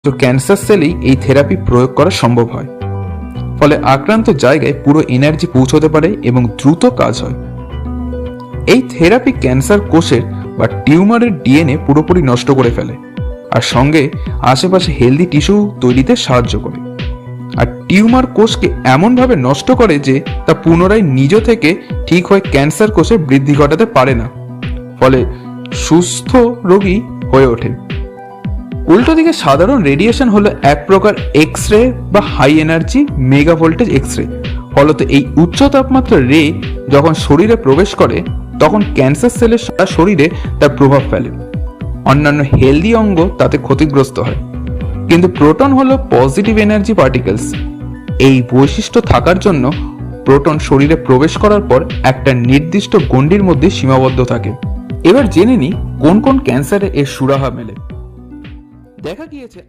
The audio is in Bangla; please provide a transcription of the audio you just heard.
তো ক্যান্সার সেলেই এই থেরাপি প্রয়োগ করা সম্ভব হয়। ফলে আক্রান্ত জায়গায় পুরো এনার্জি পৌঁছতে পারে এবং দ্রুত কাজ হয়। এই থেরাপি ক্যান্সার কোষের বা টিউমারের ডিএনএ পুরোপুরি নষ্ট করে ফেলে, আর সঙ্গে আশেপাশে হেলদি টিস্যু তৈরিতে সাহায্য করে। আর টিউমার কোষকে এমনভাবে নষ্ট করে যে তা পুনরায় নিজ থেকে ঠিক হয়ে ক্যান্সার কোষের বৃদ্ধি ঘটাতে পারে না, ফলে সুস্থ রোগী হয়ে ওঠে। উল্টো দিকে সাধারণ রেডিয়েশন হলো এক প্রকার এক্স রে বা high energy mega voltage X ray. ফলত এই উচ্চ তাপমাত্রার রে যখন শরীরে প্রবেশ করে তখন ক্যান্সার সেলের সারা শরীরে তার প্রভাব ফেলে। অন্যান্য হেলদি অঙ্গ তাতে ক্ষতিগ্রস্ত হয়। কিন্তু প্রোটন হলো পজিটিভ এনার্জি পার্টিকেলস। এই বৈশিষ্ট্য থাকার জন্য প্রোটন শরীরে প্রবেশ করার পর একটা নির্দিষ্ট গণ্ডির মধ্যে সীমাবদ্ধ থাকে। এবার জেনে নিই কোন কোন ক্যান্সারে এর সুরাহা মেলে। দেখা গিয়েছে